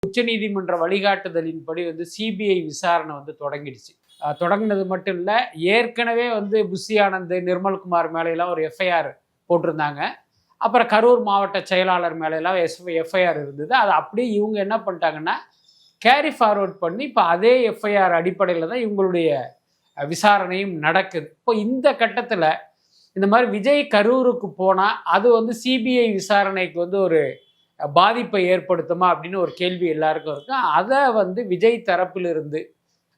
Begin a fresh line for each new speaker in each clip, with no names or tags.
உச்சநீதிமன்ற வழிகாட்டுதலின்படி சிபிஐ விசாரணை தொடங்கிடுச்சு. தொடங்கினது மட்டும் இல்லை, ஏற்கனவே புஷி ஆனந்த், நிர்மல்குமார் மேலையெல்லாம் ஒரு எஃப்ஐஆர் போட்டிருந்தாங்க. அப்புறம் கரூர் மாவட்ட செயலாளர் மேலையெல்லாம் எஃப்ஐஆர் இருந்தது. அதை அப்படியே இவங்க என்ன பண்ணிட்டாங்கன்னா கேரி ஃபார்வர்ட் பண்ணி இப்போ அதே எஃப்ஐஆர் அடிப்படையில் தான் இவங்களுடைய விசாரணையும் நடக்குது. இப்போ இந்த கட்டத்தில் இந்த மாதிரி விஜய் கரூருக்கு போனால் அது சிபிஐ விசாரணைக்கு ஒரு பாதிப்பை ஏற்படுத்துமா அப்படின்னு ஒரு கேள்வி எல்லாருக்கும் இருக்கு. அதை விஜய் தரப்பிலிருந்து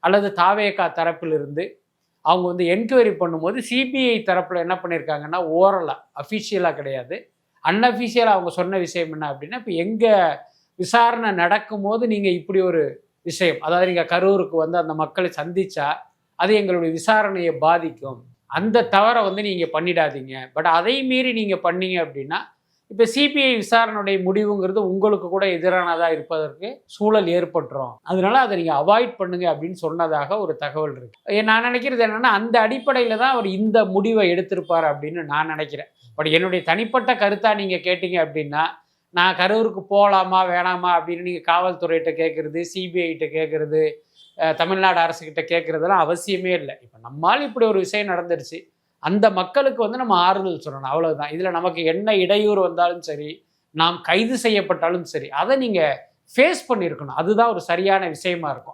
அல்லது தாவேகா தரப்பிலிருந்து அவங்க என்கொயரி பண்ணும்போது சிபிஐ தரப்பில் என்ன பண்ணியிருக்காங்கன்னா, ஓரலாக அஃபிஷியலாக கிடையாது, அன்அஃபிஷியலாக அவங்க சொன்ன விஷயம் என்ன அப்படின்னா, இப்போ எங்கள் விசாரணை நடக்கும்போது நீங்கள் இப்படி ஒரு விஷயம், அதாவது நீங்கள் கரூருக்கு அந்த மக்களை சந்திச்சா அது எங்களுடைய விசாரணையை பாதிக்கும், அந்த தவறை நீங்கள் பண்ணிடாதீங்க, பட் அதை மீறி நீங்கள் பண்ணீங்க அப்படின்னா இப்போ சிபிஐ விசாரணையுடைய முடிவுங்கிறது உங்களுக்கு கூட எதிரானதாக இருப்பதற்கு சூழல் ஏற்பட்டுரும், அதனால அதை நீங்கள் அவாய்ட் பண்ணுங்க அப்படின்னு சொன்னதாக ஒரு தகவல் இருக்கு. நான் நினைக்கிறது என்னன்னா, அந்த அடிப்படையில் தான் அவர் இந்த முடிவை எடுத்திருப்பார் அப்படின்னு நான் நினைக்கிறேன். பட் என்னுடைய தனிப்பட்ட கருத்தாக நீங்கள் கேட்டீங்க அப்படின்னா, நான் கரூருக்கு போகலாமா வேணாமா அப்படின்னு நீங்கள் காவல்துறையிட்ட கேட்குறது, சிபிஐட்ட கேட்குறது, தமிழ்நாடு அரசுக்கிட்ட கேட்குறதுலாம் அவசியமே இல்லை. இப்போ நம்மால் இப்படி ஒரு விஷயம் நடந்துருச்சு, அந்த மக்களுக்கு நம்ம ஆறுதல் சொல்லணும், அவ்வளவுதான். இதில் நமக்கு என்ன இடையூறு வந்தாலும் சரி, நாம் கைது செய்யப்பட்டாலும் சரி, அதை நீங்கள் ஃபேஸ் பண்ணியிருக்கணும். அதுதான் ஒரு சரியான விஷயமா இருக்கும்.